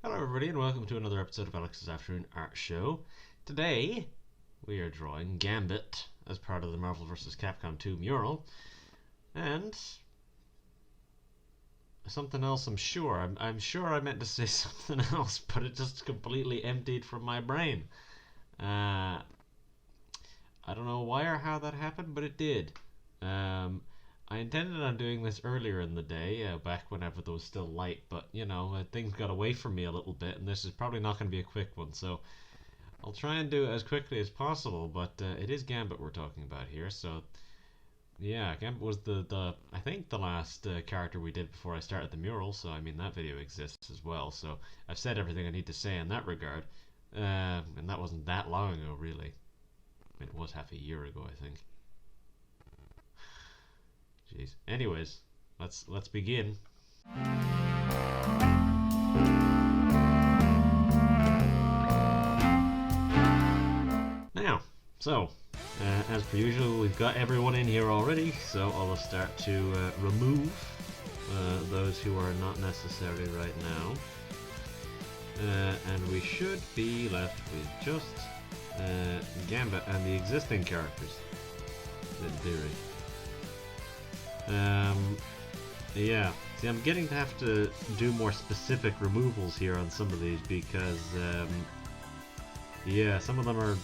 Hello everybody and welcome to another episode of Alex's Afternoon Art Show. Today we are drawing Gambit as part of the Marvel vs. Capcom 2 mural, and something else I'm sure. I'm sure I meant to say something else, but it just completely emptied from my brain. I don't know why or how that happened, but it did. I intended on doing this earlier in the day, back whenever there was still light, but you know, things got away from me a little bit, and this is probably not going to be a quick one, so I'll try and do it as quickly as possible. But it is Gambit we're talking about here, so yeah, Gambit was I think the last character we did before I started the mural, so I mean that video exists as well, so I've said everything I need to say in that regard, and that wasn't that long ago really. I mean, it was half a year ago, I think. Jeez. Anyways, let's begin. Now, so as per usual, we've got everyone in here already, so I'll start to remove those who are not necessary right now, and we should be left with just Gambit and the existing characters, in theory. Yeah, see, I'm getting to have to do more specific removals here on some of these because, yeah, some of them are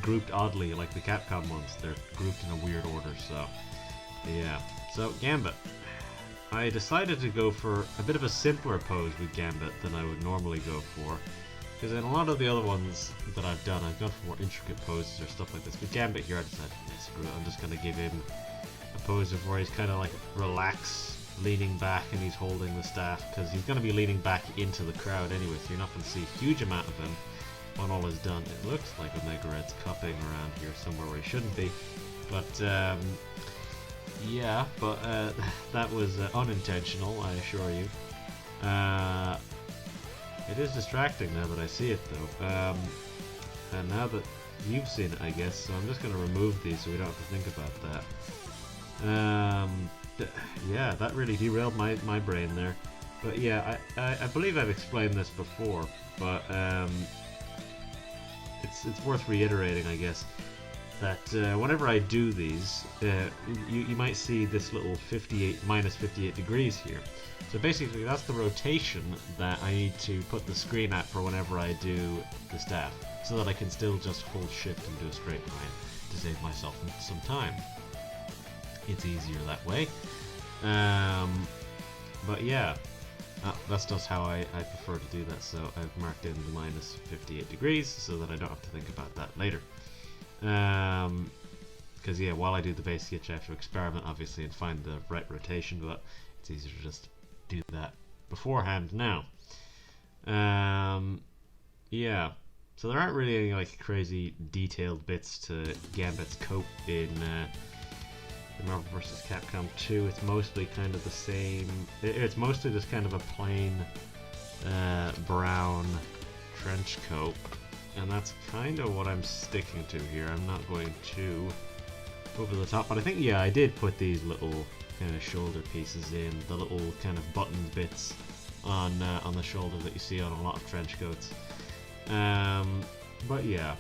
grouped oddly, like the Capcom ones. They're grouped in a weird order, so, yeah. So, Gambit. I decided to go for a bit of a simpler pose with Gambit than I would normally go for, because in a lot of the other ones that I've done, I've gone for more intricate poses or stuff like this. With Gambit here, I decided, screw it, I'm just going to give him a pose of where he's kind of like relaxed, leaning back, and he's holding the staff, because he's going to be leaning back into the crowd anyway, so you're not going to see a huge amount of him when all is done. It looks like Omega Red's cupping around here somewhere where he shouldn't be, but yeah, but that was unintentional, I assure you. It is distracting now that I see it though, and now that you've seen it, I guess, so I'm just going to remove these so we don't have to think about that. Yeah, that really derailed my brain there. But yeah, I believe I've explained this before, but it's worth reiterating, I guess, that whenever I do these, you might see this little minus 58 degrees here. So basically that's the rotation that I need to put the screen at for whenever I do the staff, so that I can still just hold shift and do a straight line to save myself some time. It's easier that way. But yeah, that's just how I prefer to do that, so I've marked in the minus 58 degrees so that I don't have to think about that later. Because yeah, while I do the base sketch I have to experiment obviously and find the right rotation, but it's easier to just do that beforehand now. Yeah, so there aren't really any like crazy detailed bits to Gambit's coat in the Marvel vs. Capcom 2. It's mostly kind of the same. It's mostly just kind of a plain brown trench coat, and that's kind of what I'm sticking to here. I'm not going too over the top, but I think, yeah, I did put these little kind of shoulder pieces in, the little kind of button bits on the shoulder that you see on a lot of trench coats. But yeah.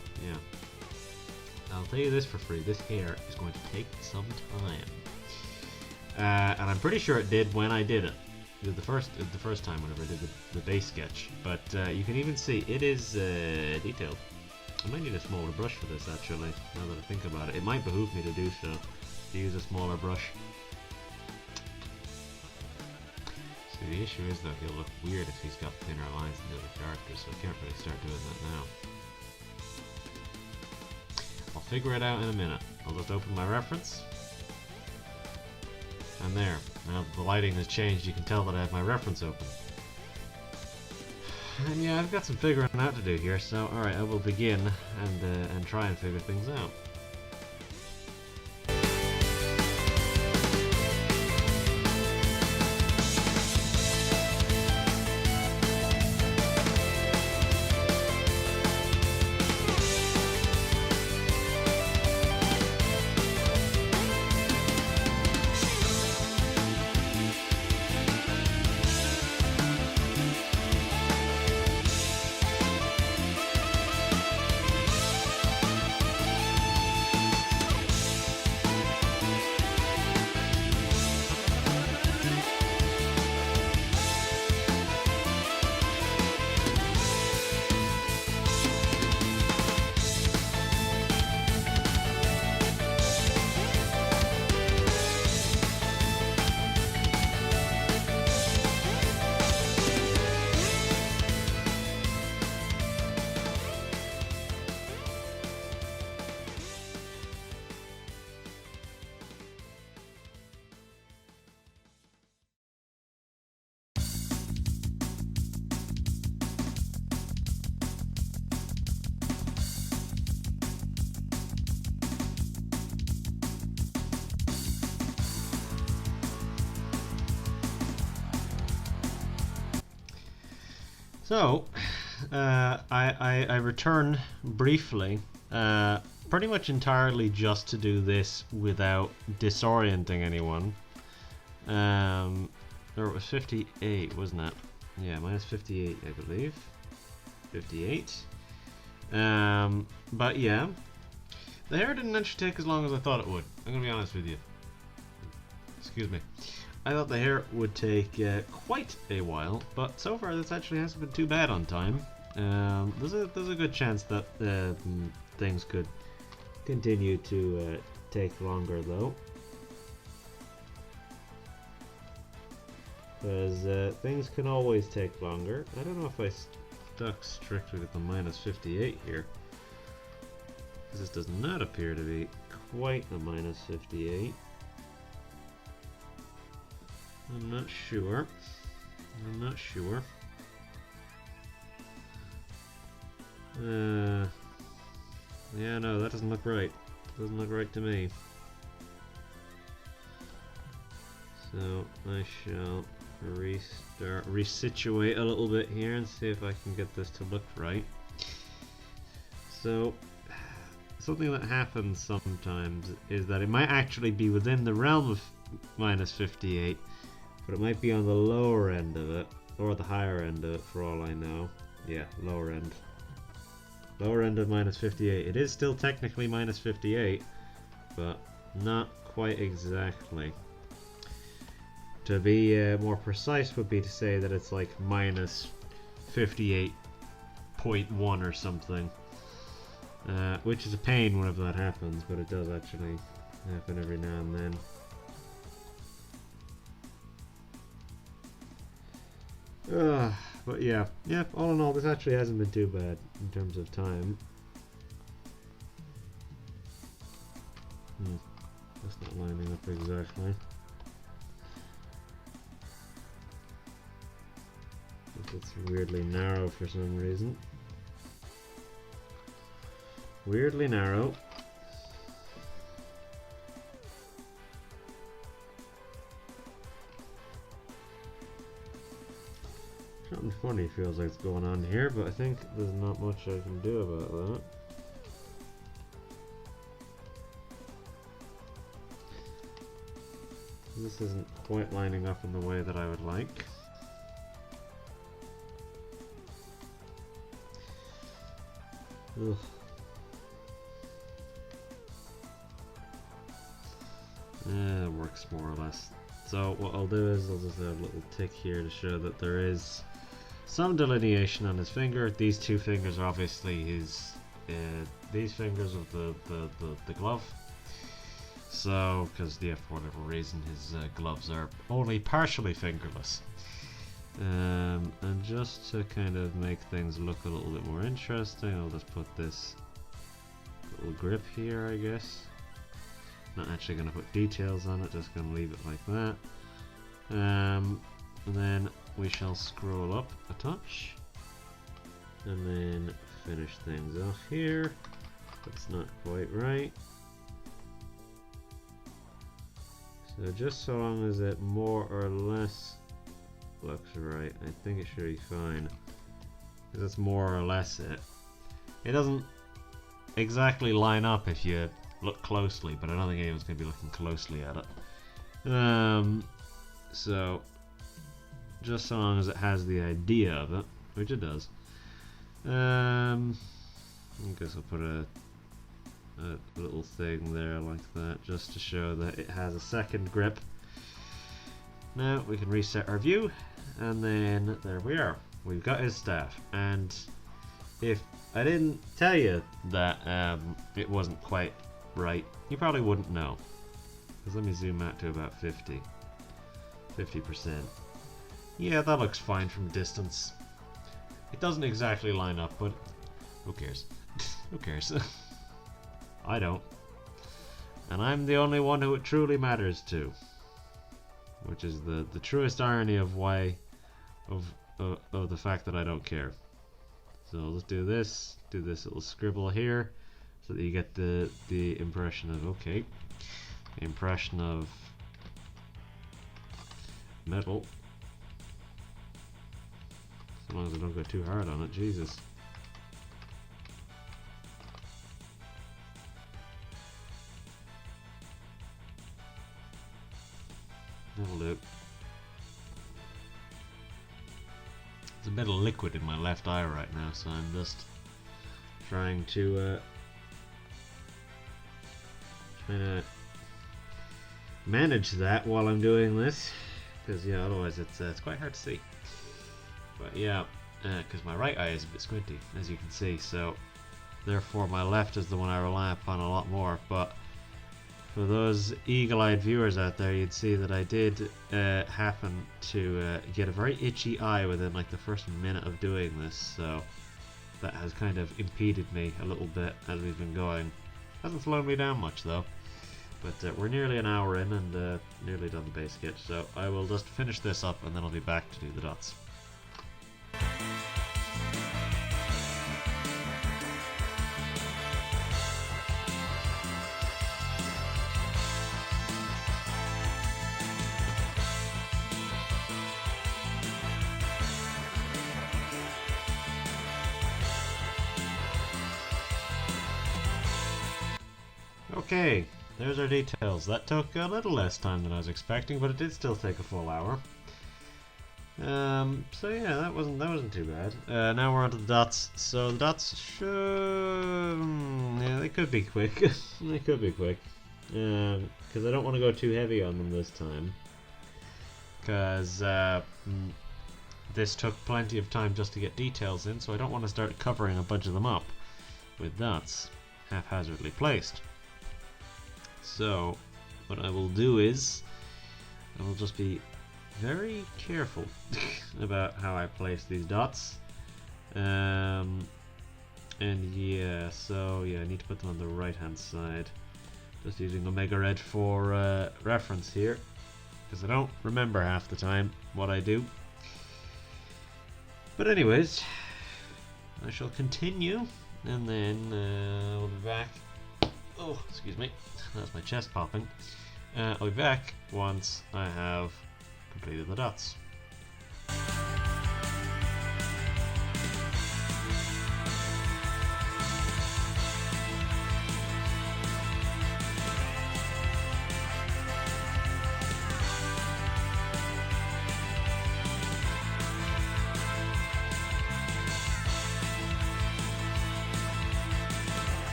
I'll tell you this for free, this hair is going to take some time. And I'm pretty sure it did when I did it. The first time whenever I did the base sketch. But you can even see it is detailed. I might need a smaller brush for this actually, now that I think about it. It might behoove me to do so, to use a smaller brush. So the issue is though, he'll look weird if he's got thinner lines than the other characters, so I can't really start doing that now. I'll figure it out in a minute. I'll just open my reference. And there. Now that the lighting has changed, you can tell that I have my reference open. And yeah, I've got some figuring out to do here, so alright, I will begin and try and figure things out. So, I return briefly, pretty much entirely just to do this without disorienting anyone. Or it was 58, wasn't it? Yeah, minus 58, I believe. 58. But yeah, the hair didn't actually take as long as I thought it would. I'm gonna be honest with you. Excuse me. I thought the hair would take quite a while, but so far this actually hasn't been too bad on time. There's a good chance that things could continue to take longer though, because things can always take longer. I don't know if I stuck strictly with the minus 58 here, because this does not appear to be quite a minus 58. I'm not sure. I'm not sure. Yeah, no, that doesn't look right. Doesn't look right to me. So I shall resituate a little bit here and see if I can get this to look right. So something that happens sometimes is that it might actually be within the realm of minus 58, but it might be on the lower end of it, or the higher end of it for all I know. Yeah, lower end. Lower end of minus 58. It is still technically minus 58, but not quite exactly. To be more precise would be to say that it's like minus 58.1 or something. Which is a pain whenever that happens, but it does actually happen every now and then. But yeah, all in all, this actually hasn't been too bad in terms of time. That's not lining up exactly. It's weirdly narrow for some reason. Weirdly narrow. Something funny feels like it's going on here, but I think there's not much I can do about that. This isn't quite lining up in the way that I would like. Ugh. It works more or less. So what I'll do is I'll just add a little tick here to show that there is some delineation on his finger. These two fingers are obviously his, these fingers of the glove. So, because yeah, for whatever reason, his gloves are only partially fingerless. And just to kind of make things look a little bit more interesting, I'll just put this little grip here, I guess. Not actually going to put details on it, just going to leave it like that. And then we shall scroll up a touch and then finish things off here. That's not quite right. So just so long as it more or less looks right, I think it should be fine. Because that's more or less it. It doesn't exactly line up if you look closely, but I don't think anyone's going to be looking closely at it. So just so long as it has the idea of it, which it does. I guess I'll put a little thing there like that, just to show that it has a second grip. Now we can reset our view, and then there we are. We've got his staff, and if I didn't tell you that it wasn't quite right, you probably wouldn't know. Because let me zoom out to about 50%. Yeah, that looks fine from a distance. It doesn't exactly line up, but who cares? Who cares? I don't. And I'm the only one who it truly matters to. Which is the truest irony of why, of the fact that I don't care. So let's do this little scribble here, so that you get the impression of, okay, the impression of metal. As long as I don't go too hard on it, Jesus. That'll do. There's a bit of liquid in my left eye right now, so I'm just trying to manage that while I'm doing this, because yeah, otherwise it's quite hard to see. But yeah, because my right eye is a bit squinty, as you can see, so therefore my left is the one I rely upon a lot more. But for those eagle-eyed viewers out there, you'd see that I did happen to get a very itchy eye within like the first minute of doing this, so that has kind of impeded me a little bit as we've been going. Hasn't slowed me down much though. But we're nearly an hour in and nearly done the base sketch, so I will just finish this up and then I'll be back to do the dots. Okay, there's our details. That took a little less time than I was expecting, but it did still take a full hour. So yeah, that wasn't too bad. Now we're on to the dots. So the dots should, yeah, they could be quick. They could be quick, because I don't want to go too heavy on them this time. Because this took plenty of time just to get details in, so I don't want to start covering a bunch of them up with dots haphazardly placed. So what I will do is I will just be very careful about how I place these dots. And yeah, so yeah, I need to put them on the right hand side. Just using Omega Red for reference here, because I don't remember half the time what I do. But anyways, I shall continue, and then we'll be back. Oh, excuse me, that's my chest popping. I'll be back once I have completed the dots.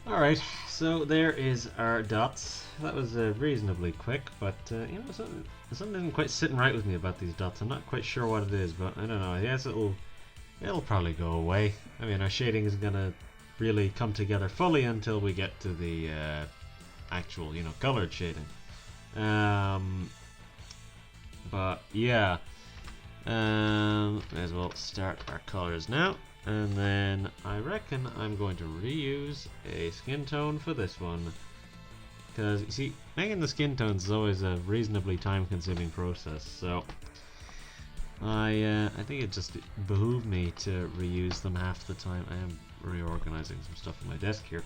Alright, so there is our dots. That was reasonably quick, but you know, something isn't quite sitting right with me about these dots. I'm not quite sure what it is, but I don't know. I guess it'll probably go away. I mean, our shading is gonna really come together fully until we get to the actual, you know, colored shading. But yeah, may as well start our colors now. And then I reckon I'm going to reuse a skin tone for this one, because you see, making the skin tones is always a reasonably time-consuming process. So I think it just behooved me to reuse them half the time. I am reorganizing some stuff on my desk here.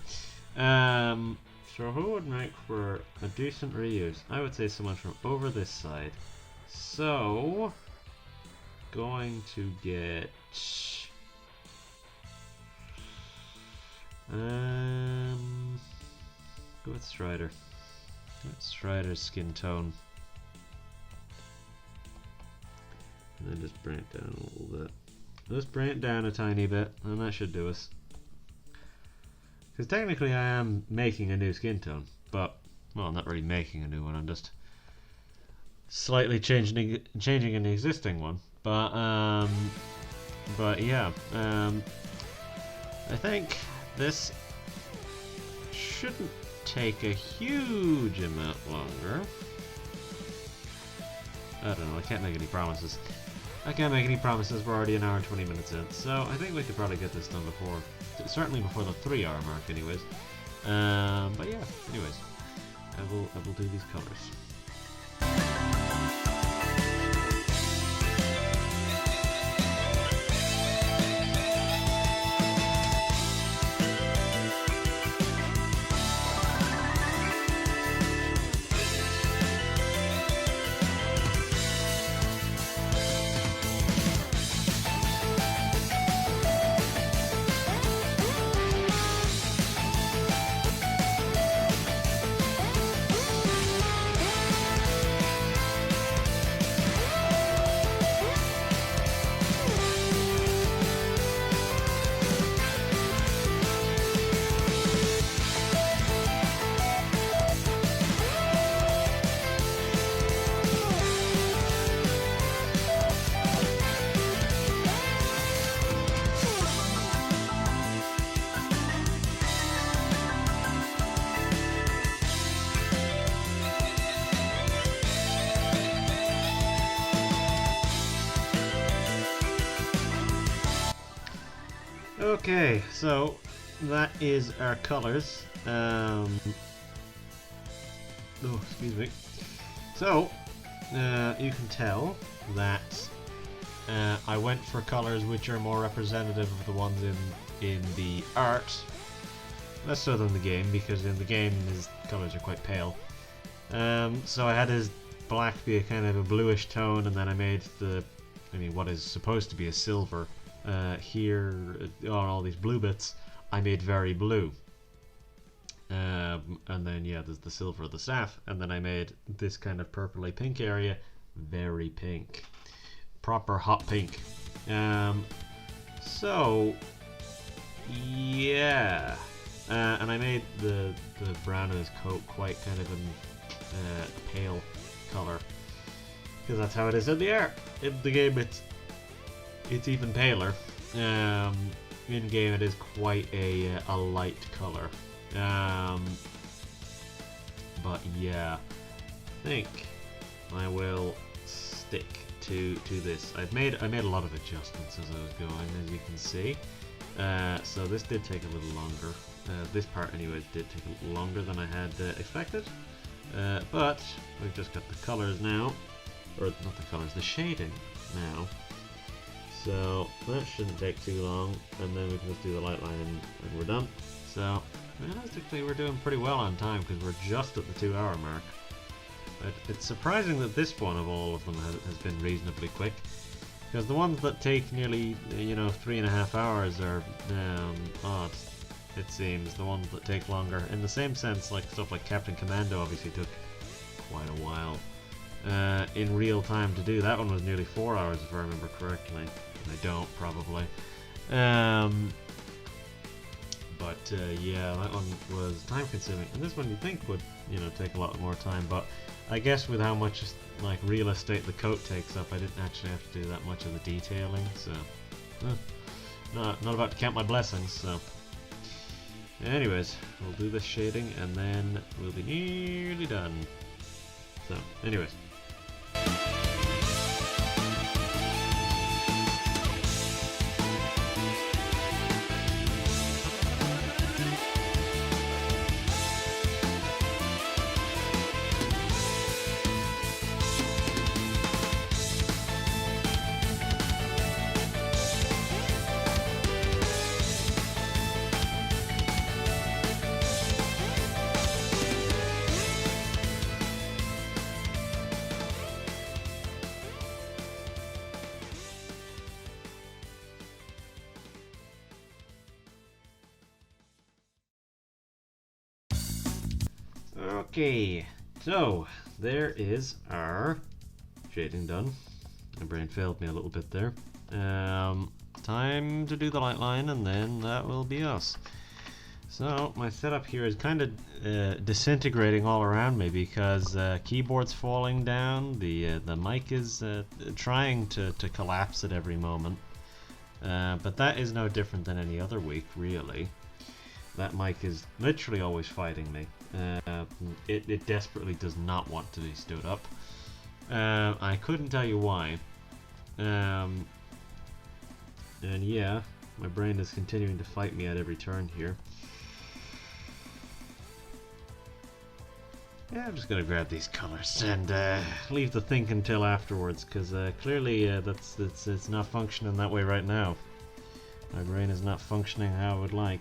So who would make for a decent reuse? I would say someone from over this side. So going to get. Go with Strider. Strider's skin tone. And then just bring it down a little bit. Just bring it down a tiny bit, and that should do us. Because technically I am making a new skin tone, but, well, I'm not really making a new one, I'm just slightly changing an existing one. But yeah, I think this shouldn't take a huge amount longer. I don't know, I can't make any promises. We're already an hour and 20 minutes in, so I think we could probably get this done before, certainly before the 3-hour mark anyways. But yeah, anyways, I will do these colors. Okay, so that is our colors. Oh, excuse me. So, you can tell that I went for colors which are more representative of the ones in the art. Less so than the game, because in the game his colors are quite pale. So I had his black be a kind of a bluish tone, and then I made what is supposed to be a silver. Here on all these blue bits, I made very blue. And then yeah, there's the silver of the staff, and then I made this kind of purpley pink area very pink, proper hot pink. So yeah, and I made the brown of his coat quite kind of a pale color, because that's how it is in the art. In the game, it's even paler. In game, it is quite a light color. But yeah, I think I will stick to this. I made a lot of adjustments as I was going, as you can see. So this did take a little longer. This part, anyways, did take a little longer than I had expected. But we've just got the colors now, or not the colors, the shading now. So that shouldn't take too long, and then we can just do the light line and we're done. So realistically, we're doing pretty well on time because we're just at the 2-hour mark. But it's surprising that this one of all of them has been reasonably quick, because the ones that take nearly 3.5 hours are odd. It seems the ones that take longer, in the same sense, like stuff like Captain Commando obviously took quite a while in real time to do. That one was nearly 4 hours if I remember correctly. I don't, probably. But yeah, that one was time consuming, and this one you'd think would take a lot more time, but I guess with how much like real estate the coat takes up, I didn't actually have to do that much of the detailing, so not about to count my blessings. So anyways, we'll do this shading and then we'll be nearly done. So anyways, okay, so there is our shading done. My brain failed me a little bit there. Time to do the light line, and then that will be us. So my setup here is kind of disintegrating all around me because keyboard's falling down. The mic is trying to collapse at every moment. But that is no different than any other week, really. That mic is literally always fighting me. It desperately does not want to be stood up. I couldn't tell you why. And yeah, my brain is continuing to fight me at every turn here. Yeah, I'm just gonna grab these colors and leave the think until afterwards, because clearly it's not functioning that way right now. My brain is not functioning how I would like.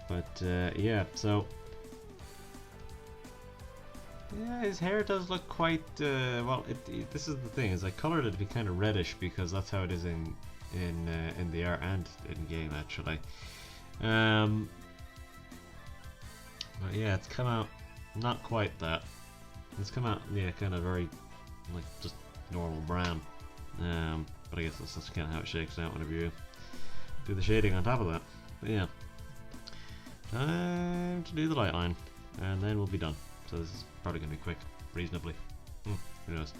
But yeah, so yeah, his hair does look quite well. This is the thing: is I colored it to be kind of reddish because that's how it is in the art and in game actually. But yeah, it's come out not quite that. It's come out, yeah, kind of very like just normal brown. But I guess that's just kind of how it shakes out whenever you do the shading on top of that. But yeah. Time to do the light line, and then we'll be done. So this is probably going to be quick, reasonably. Who knows?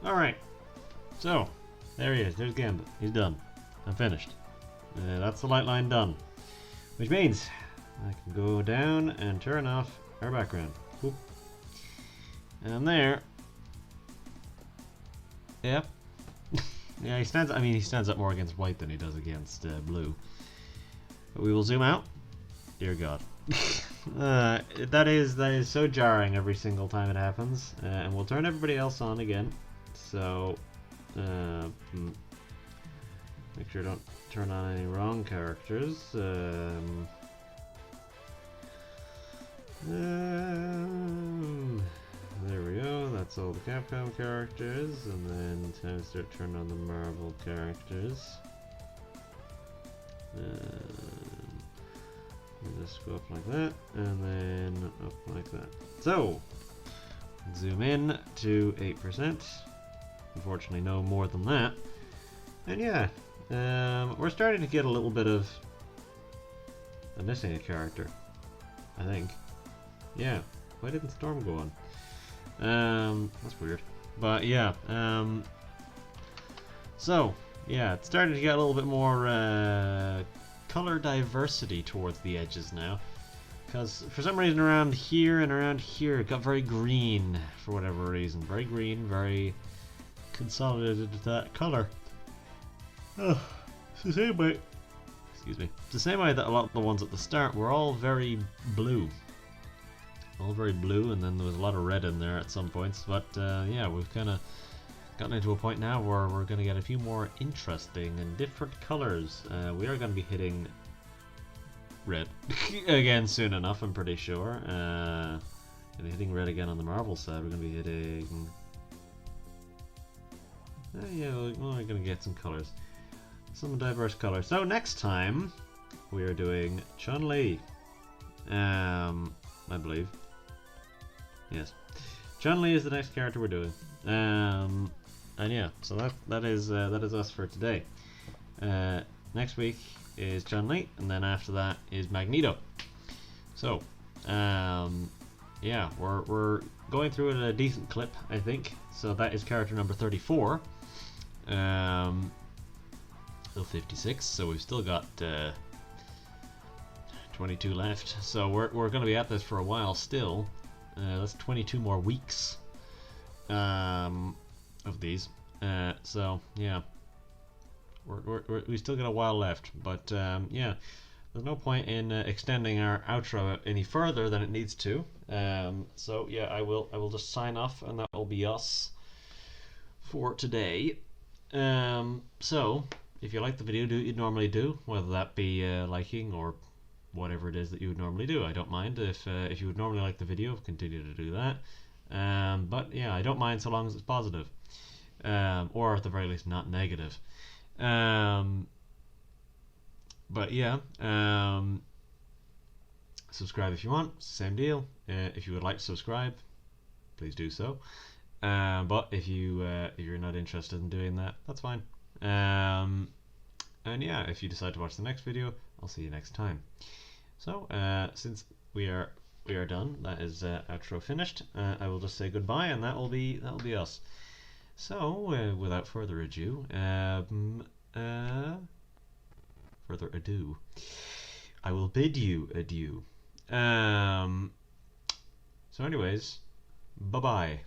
Alright. So, there he is. There's Gambit. He's done. I'm finished. That's the light line done. Which means I can go down and turn off our background. Whoop. And there. Yep. Yeah, he stands up more against white than he does against blue. But we will zoom out. Dear God. That is so jarring every single time it happens. And we'll turn everybody else on again. So, make sure I don't turn on any wrong characters. There we go, that's all the Capcom characters, and then time to start turning on the Marvel characters. Just go up like that, and then up like that. So, zoom in to 8%. Unfortunately, no more than that. And yeah, we're starting to get a little bit of... I'm missing a character, I think. Yeah, why didn't Storm go on? That's weird. But yeah, so, yeah, it's starting to get a little bit more color diversity towards the edges now. Because for some reason around here and around here it got very green for whatever reason. Very green, very consolidated that color. Oh, it's the same way. Excuse me. It's the same way that a lot of the ones at the start were all very blue. All very blue, and then there was a lot of red in there at some points. But yeah, we've kind of gotten into a point now where we're going to get a few more interesting and different colors. We are going to be hitting red again soon enough, I'm pretty sure. Gonna be hitting red again on the Marvel side. We're going to be hitting... yeah, we're going to get some colors. Some diverse colors. So next time, we are doing Chun-Li. I believe. Yes. Chun-Li is the next character we're doing. And yeah, so that is us for today. Next week is Chun-Li, and then after that is Magneto. So, yeah, we're going through it at a decent clip, I think. So that is character number 34. Still 56, so we've still got 22 left. So we're going to be at this for a while still. That's 22 more weeks of these. So yeah, we still got a while left. But yeah, there's no point in extending our outro any further than it needs to. So yeah, I will just sign off, and that will be us for today. So if you like the video, do what you normally do, whether that be liking or whatever it is that you would normally do. I don't mind if you would normally like the video, continue to do that. But yeah, I don't mind so long as it's positive, or at the very least not negative. But yeah, subscribe if you want. Same deal. If you would like to subscribe, please do so. But if you're not interested in doing that, that's fine. And yeah, if you decide to watch the next video, I'll see you next time. So since we are done, that is outro finished. I will just say goodbye, and that will be us. So without further ado, I will bid you adieu. So anyways, bye bye.